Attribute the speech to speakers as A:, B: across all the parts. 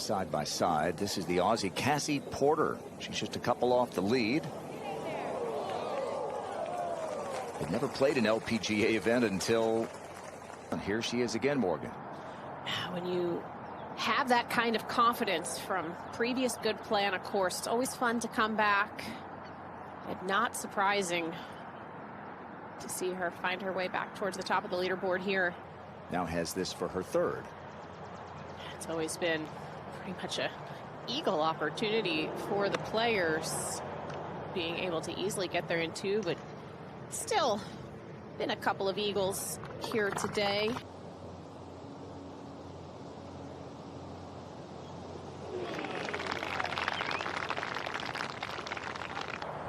A: side by side. This is the Aussie Cassie Porter. She's just a couple off the lead. They've never played an LPGA event until, and here she is again, Morgan.
B: When you have that kind of confidence from previous good play on a course, it's always fun to come back. And not surprising to see her find her way back towards the top of the leaderboard here.
A: Now has this for her third.
B: It's always been pretty much a eagle opportunity for the players, being able to easily get there in two, but still been a couple of eagles here today.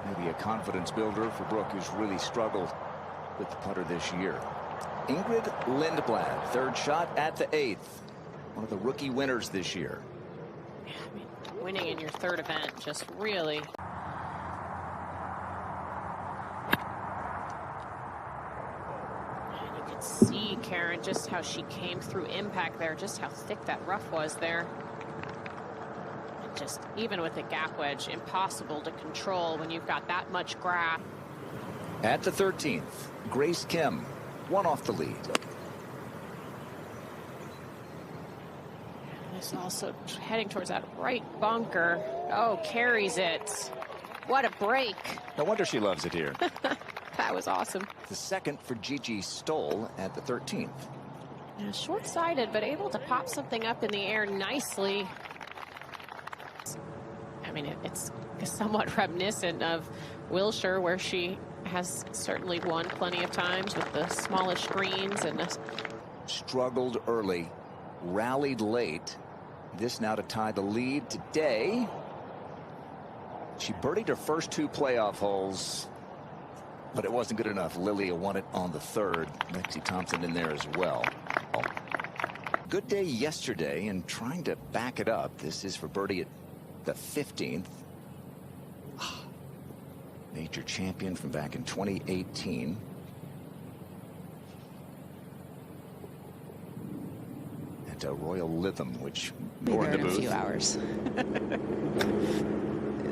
A: Maybe a confidence builder for Brooke, who's really struggled with the putter this year. Ingrid Lindblad, third shot at the eighth. One of the rookie winners this year.
B: Yeah, I mean, winning in your third event, just really. And you can see, Karen, just how she came through impact there, just how thick that rough was there. And just even with the gap wedge, impossible to control when you've got that much grass.
A: At the 13th, Grace Kim, one off the lead.
B: This also heading towards that right bunker. Oh, carries it. What a break.
A: No wonder she loves it here.
B: That was awesome.
A: The second for Gigi Stoll at the 13th.
B: Yeah, short-sighted, but able to pop something up in the air nicely. I mean, it's somewhat reminiscent of Wilshire, where she has certainly won plenty of times with the smallest greens. And
A: struggled early, rallied late. This now to tie the lead today. She birdied her first two playoff holes, but it wasn't good enough. Lilia won it on the third. Lexi Thompson in there as well. Good day yesterday, and trying to back it up. This is for birdie at the 15th. Major champion from back in 2018. At Royal Lytham, which
C: more in a few hours.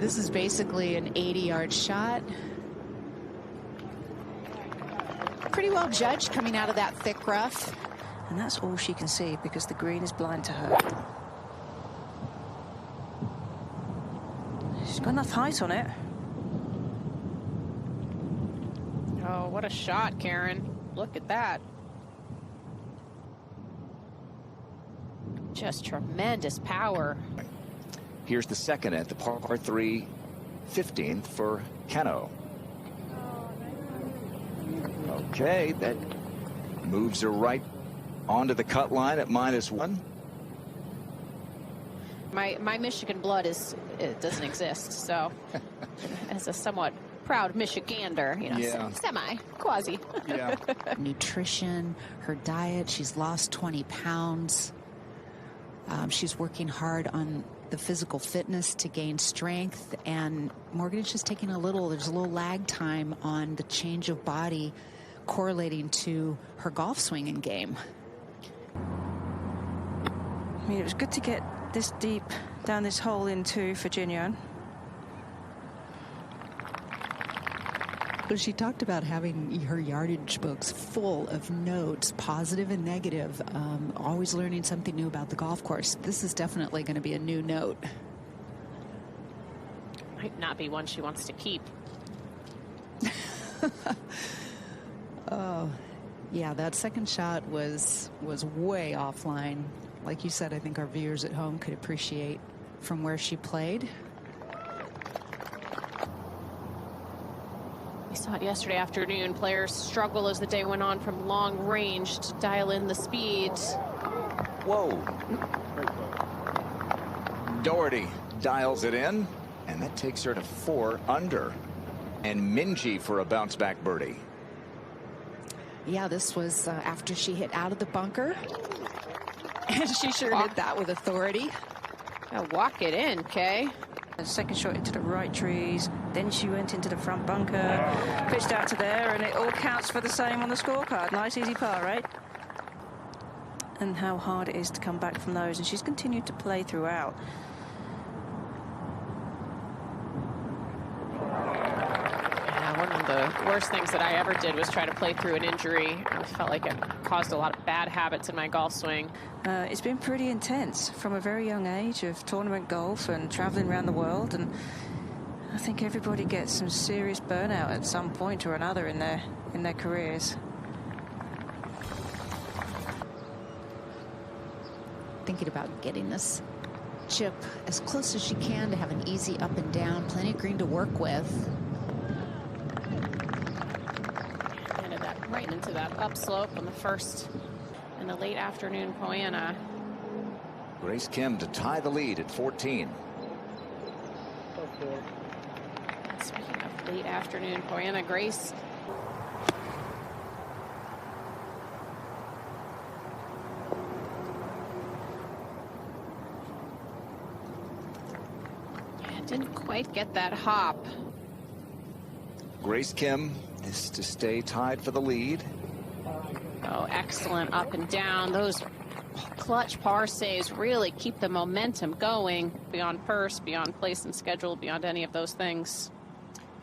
C: This is basically an 80-yard shot. Pretty well judged coming out of that thick rough.
D: And that's all she can see because the green is blind to her. She's got enough height on it.
B: Oh, what a shot, Karen. Look at that. Just tremendous power.
A: Here's the second at the par 3 15th for Keno. Okay, that moves her right onto the cut line at -1.
B: My Michigan blood doesn't exist, so as a somewhat proud Michigander, you know,
A: yeah.
B: quasi.
A: Yeah.
C: Nutrition, her diet, she's lost 20 pounds. She's working hard on the physical fitness to gain strength, and Morgan is just taking there's a little lag time on the change of body correlating to her golf swinging game.
D: I mean, it was good to get this deep down this hole in two for Jin-Yuan.
C: She talked about having her yardage books full of notes, positive and negative, always learning something new about the golf course. This is definitely going to be a new note.
B: Might not be one she wants to keep.
C: Oh, yeah, that second shot was way offline. Like you said, I think our viewers at home could appreciate from where she played.
B: We saw it yesterday afternoon. Players struggle as the day went on from long range to dial in the speed.
A: Whoa. Doherty dials it in, and that takes her to 4 under. And Minjee for a bounce back birdie.
C: Yeah, this was after she hit out of the bunker. And she sure did that with authority.
B: Now walk it in, Kay.
D: The second shot into the right trees, then she went into the front bunker, pitched out to there, and it all counts for the same on the scorecard. Nice easy par, right? and how hard it is to come back from those, and she's continued to play throughout.
B: One of the worst things that I ever did was try to play through an injury. I felt like it caused a lot of bad habits in my golf swing.
D: It's been pretty intense from a very young age of tournament golf and traveling around the world, and I think everybody gets some serious burnout at some point or another in their careers.
C: Thinking about getting this chip as close as she can to have an easy up and down, plenty of green to work with.
B: Handed that right into that upslope on the first in the late afternoon Poana.
A: Grace Kim to tie the lead at 14.
B: Speaking of late afternoon Poana, Grace didn't quite get that hop.
A: Grace Kim is to stay tied for the lead.
B: Oh, excellent up and down. Those clutch par saves really keep the momentum going beyond purse, beyond place and schedule, beyond any of those things.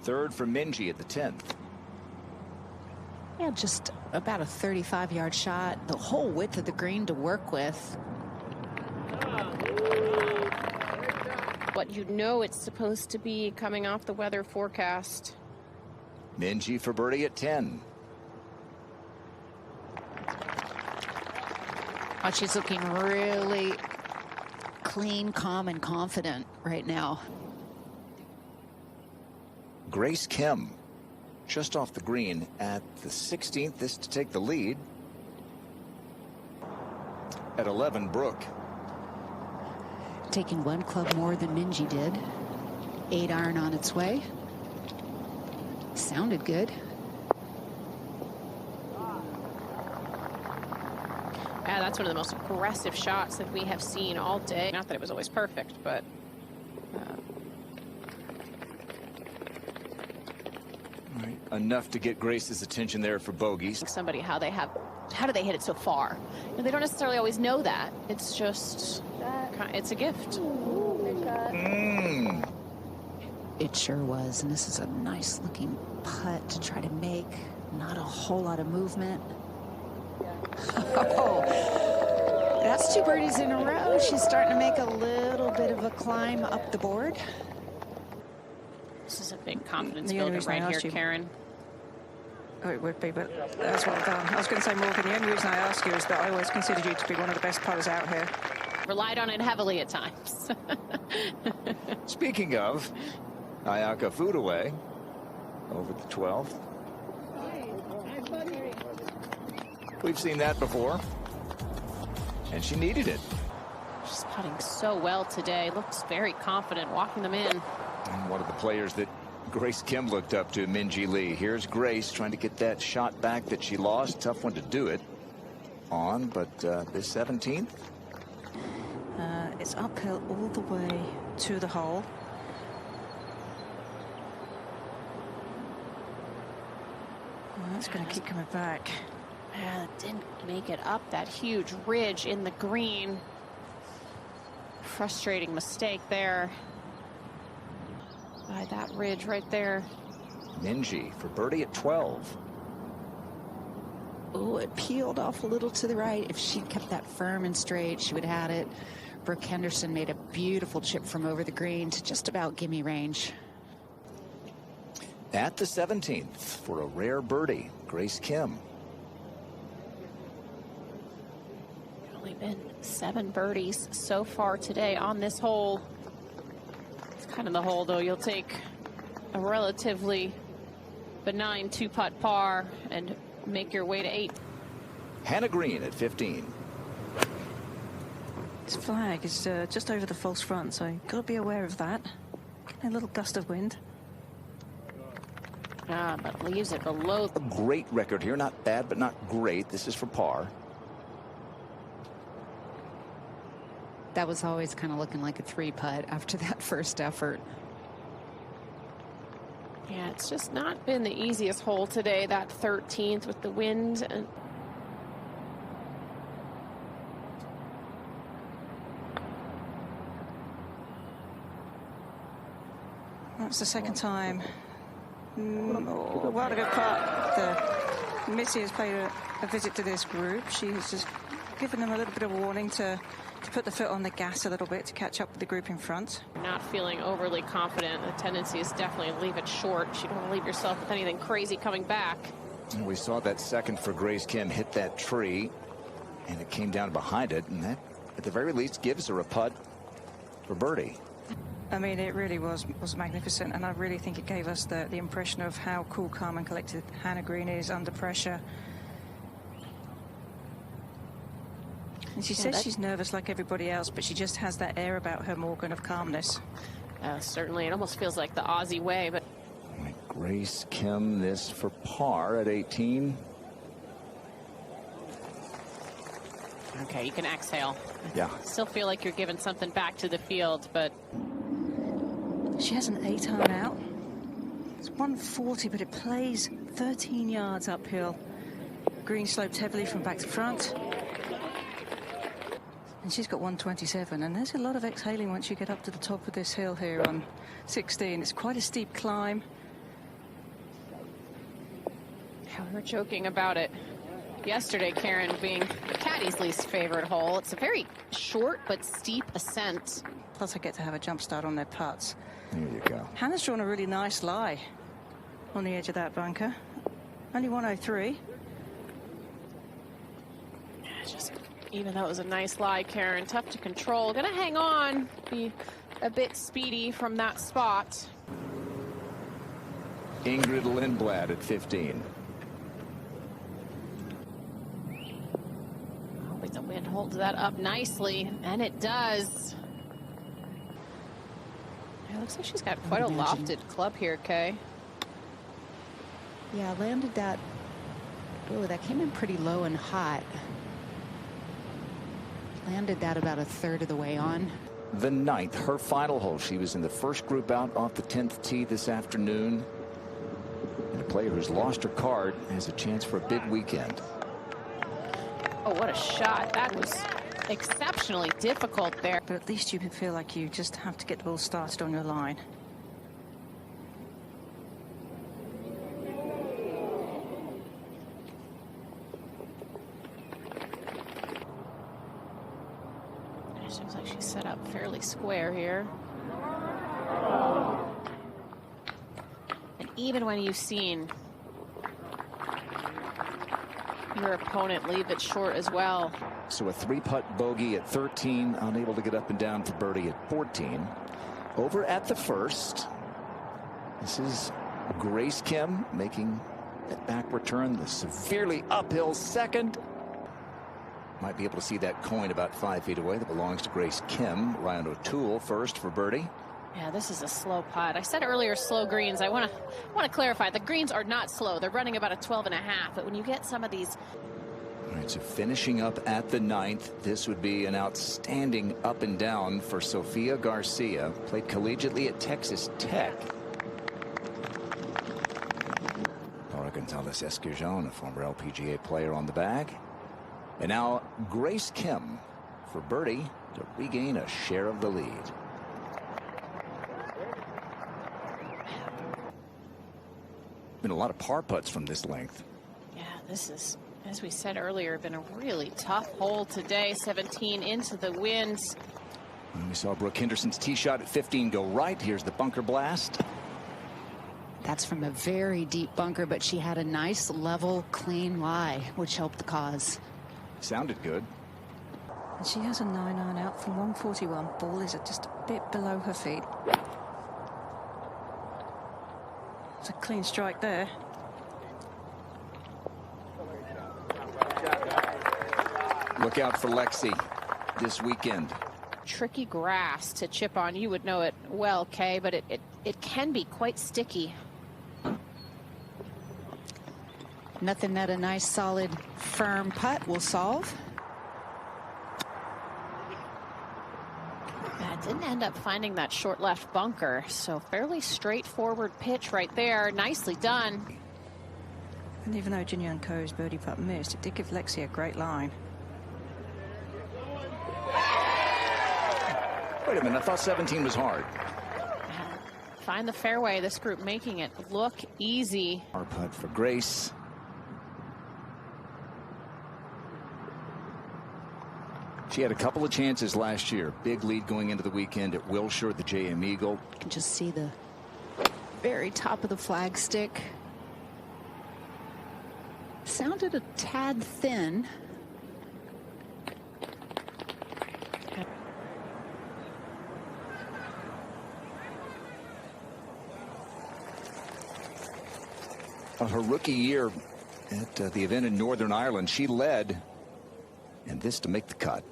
A: Third for Minjee at the 10th.
C: Yeah, just about a 35-yard shot, the whole width of the green to work with.
B: What you know it's supposed to be coming off the weather forecast.
A: Minjee for birdie at 10.
C: Oh, she's looking really clean, calm, and confident right now.
A: Grace Kim just off the green at the 16th. This to take the lead. At 11, Brooke.
C: Taking one club more than Minjee did. 8 iron on its way. Sounded good.
B: Yeah, that's one of the most aggressive shots that we have seen all day. Not that it was always perfect, but
A: Right. Enough to get Grace's attention there for bogeys.
B: somebody how do they hit it so far? And they don't necessarily always know that. It's just it's a gift.
C: It sure was, and this is a nice looking putt to try to make. Not a whole lot of movement. Oh, that's 2 birdies in a row. She's starting to make a little bit of a climb up the board.
B: This is a big confidence
D: The only
B: builder
D: reason I
B: right here,
D: asked you-
B: Karen.
D: Oh, it would be, but that's well done. I was going to say, Morgan, the only reason I ask you is that I always considered you to be one of the best putters out here.
B: Relied on it heavily at times.
A: Speaking of, Ayaka Foodaway over the 12th. We've seen that before, and she needed it.
B: She's putting so well today. Looks very confident walking them in.
A: And one of the players that Grace Kim looked up to, Minjee Lee. Here's Grace trying to get that shot back that she lost. Tough one to do it on, but this 17th.
D: It's uphill all the way to the hole. Well, that's going to keep coming back.
B: Yeah, didn't make it up that huge ridge in the green. Frustrating mistake there. By that ridge right there.
A: Minjee for birdie at 12.
C: Oh, it peeled off a little to the right. If she'd kept that firm and straight, she would have had it. Brooke Henderson made a beautiful chip from over the green to just about gimme range.
A: At the 17th for a rare birdie, Grace Kim.
B: Only been 7 birdies so far today on this hole. It's kind of the hole, though. You'll take a relatively benign 2-putt par and make your way to 8.
A: Hannah Green at 15.
D: This flag is just over the false front, so you've got to be aware of that. A little gust of wind.
B: But leaves it below.
A: A great record here. Not bad, but not great. This is for par.
C: That was always kind of looking like a 3-putt after that first effort.
B: Yeah, it's just not been the easiest hole today, that 13th with the wind. And
D: That's the second time. What a good putt. Missy has paid a visit to this group. She has just given them a little bit of warning to put the foot on the gas a little bit to catch up with the group in front.
B: Not feeling overly confident. The tendency is definitely to leave it short. You don't want to leave yourself with anything crazy coming back.
A: And we saw that second for Grace Kim hit that tree, and it came down behind it, and that, at the very least, gives her a putt for birdie.
D: I mean, it really was magnificent, and I really think it gave us the impression of how cool, calm, and collected Hannah Green is under pressure. And she says she's nervous like everybody else, but she just has that air about her, Morgan, of calmness.
B: Certainly, it almost feels like the Aussie way, but
A: Grace Kim, this for par at 18.
B: okay, you can exhale.
A: Yeah.
B: Still feel like you're giving something back to the field, but
D: She has an 8-iron out. It's 140, but it plays 13 yards uphill. Green sloped heavily from back to front. And she's got 127, and there's a lot of exhaling once you get up to the top of this hill here on 16. It's quite a steep climb.
B: we were joking about it yesterday, Karen, being Caddy's least favorite hole. It's a very short but steep ascent.
D: Plus I get to have a jump start on their putts.
A: There you go.
D: Hannah's drawn a really nice lie on the edge of that bunker. Only 103.
B: Just, even though it was a nice lie, Karen, tough to control. Gonna hang on, be a bit speedy from that spot.
A: Ingrid Lindblad at 15.
B: Hoping the wind holds that up nicely, and it does. It looks like she's got quite a lofted club here, Kay.
C: Yeah, landed that. Oh, that came in pretty low and hot. Landed that about a third of the way on.
A: The 9th, her final hole. She was in the first group out off the 10th tee this afternoon. And a player who's lost her card has a chance for a big weekend.
B: Oh, what a shot. That was exceptionally difficult there.
D: But at least you feel like you just have to get the ball started on your line.
B: Seems like she's set up fairly square here. And even when you've seen your opponent leave it short as well.
A: So a 3-putt bogey at 13, unable to get up and down for birdie at 14. Over at the first, this is Grace Kim making that back return, the severely uphill second. Might be able to see that coin about 5 feet away that belongs to Grace Kim. Ryan O'Toole first for birdie.
B: Yeah, this is a slow putt. I said earlier slow greens. I want to clarify, the greens are not slow. They're running about a 12.5, but when you get some of these.
A: All right, so finishing up at the 9th, this would be an outstanding up and down for Sofia Garcia. Played collegiately at Texas Tech. Laura Gonzalez Esquerjon, a former LPGA player, on the bag. And now Grace Kim for birdie to regain a share of the lead. Been a lot of par putts from this length.
B: Yeah, this is, as we said earlier, been a really tough hole today. 17 into the winds.
A: And we saw Brooke Henderson's tee shot at 15 go right. Here's the bunker blast.
C: That's from a very deep bunker, but she had a nice level clean lie, which helped the cause.
A: Sounded good.
D: And she has a 9-iron out from 141. Ball is just a bit below her feet. It's a clean strike there.
A: Look out for Lexi this weekend.
B: Tricky grass to chip on. You would know it well, Kay, but it can be quite sticky.
C: Nothing that a nice solid firm putt will solve.
B: Yeah, didn't end up finding that short left bunker, so fairly straightforward pitch right there. Nicely done.
D: And even though Jin Young Ko's birdie putt missed, it did give Lexi a great line.
A: Wait a minute, I thought 17 was hard.
B: find the fairway. This group making it look easy.
A: Our putt for Grace. She had a couple of chances last year. Big lead going into the weekend at Wilshire, the JM Eagle.
C: You can just see the very top of the flagstick. Sounded a tad thin.
A: On her rookie year at the event in Northern Ireland, she led, and this to make the cut.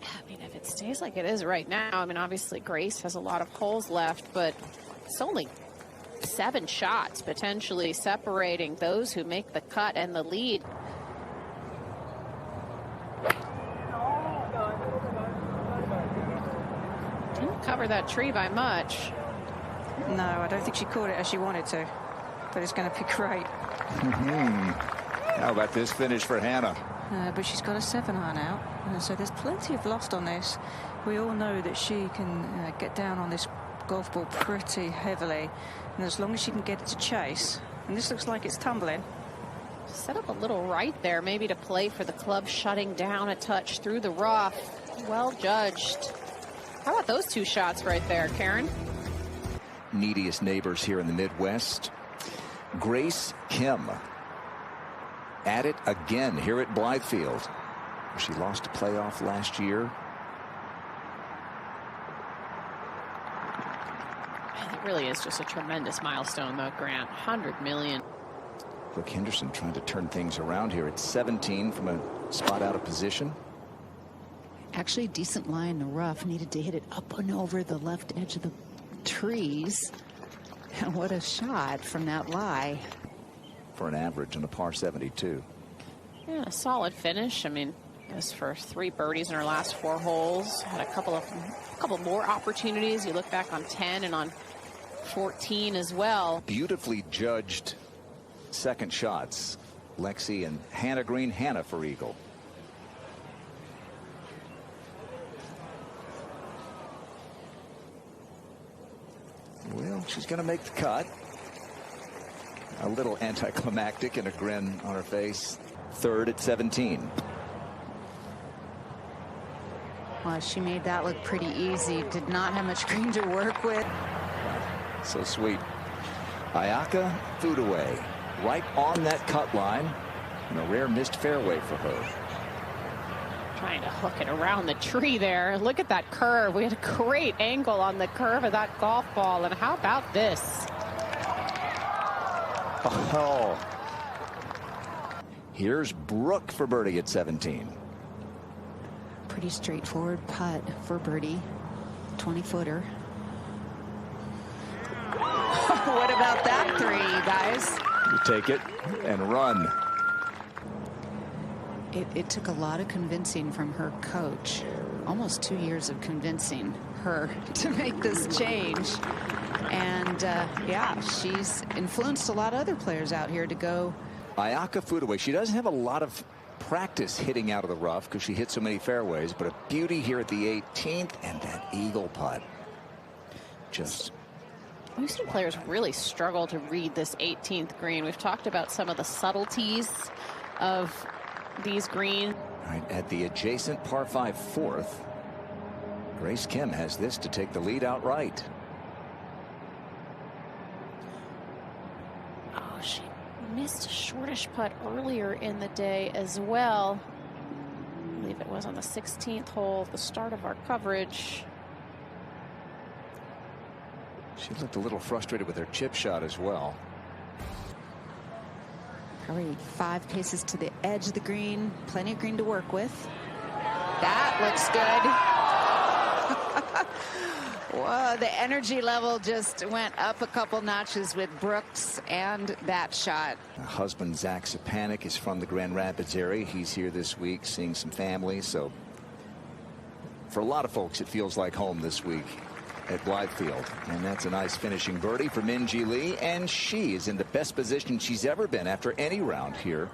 B: I mean, if it stays like it is right now, I mean, obviously Grace has a lot of holes left, but it's only 7 shots potentially separating those who make the cut and the lead. Didn't cover that tree by much.
D: No, I don't think she caught it as she wanted to, but it's going to be great.
A: How about this finish for Hannah?
D: But she's got a 7-iron out, so there's plenty of loft on this. We all know that she can get down on this golf ball pretty heavily, and as long as she can get it to chase, and this looks like it's tumbling.
B: Set up a little right there, maybe to play for the club shutting down a touch through the rough. Well judged. How about those 2 shots right there, Karen?
A: Neediest neighbors here in the Midwest. Grace Kim at it again here at Blythefield. She lost a playoff last year.
B: It really is just a tremendous milestone, though, Grant. 100 million.
A: Brooke Henderson trying to turn things around here at 17 from a spot out of position.
C: Actually, a decent lie in the rough. Needed to hit it up and over the left edge of the trees. And what a shot from that lie.
A: For an average on a par 72.
B: Yeah, a solid finish. I mean, as for 3 birdies in her last 4 holes. Had a couple more opportunities. You look back on 10 and on 14 as well.
A: Beautifully judged second shots. Lexi and Hannah Green. Hannah for eagle. Well, she's going to make the cut. A little anticlimactic and a grin on her face. Third at 17.
C: Well, she made that look pretty easy. Did not have much green to work with.
A: So sweet. Ayaka Foodaway right on that cut line, and a rare missed fairway for her.
B: Trying to hook it around the tree there. Look at that curve. We had a great angle on the curve of that golf ball. And how about this?
A: Oh. Here's Brooke for birdie at 17.
C: Pretty straightforward putt for birdie. 20-footer. What about that 3, guys?
A: You take it and run.
C: It took a lot of convincing from her coach. Almost 2 years of convincing her to make this change. And yeah, she's influenced a lot of other players out here to go.
A: Ayaka Foodaway, she doesn't have a lot of practice hitting out of the rough because she hit so many fairways, but a beauty here at the 18th, and that eagle putt. Just.
B: We've seen players really struggle to read this 18th green. We've talked about some of the subtleties of these greens.
A: All right, at the adjacent par 5 4th, Grace Kim has this to take the lead outright.
B: Oh, she missed a shortish putt earlier in the day as well. I believe it was on the 16th hole at the start of our coverage.
A: She looked a little frustrated with her chip shot as well.
C: Probably 5 paces to the edge of the green. Plenty of green to work with. That looks good. Whoa, the energy level just went up a couple notches with Brooks and that shot.
A: Her husband, Zach Sapanik, is from the Grand Rapids area. He's here this week seeing some family. So for a lot of folks, it feels like home this week at Blythefield. And that's a nice finishing birdie for Minjee Lee. And she is in the best position she's ever been after any round here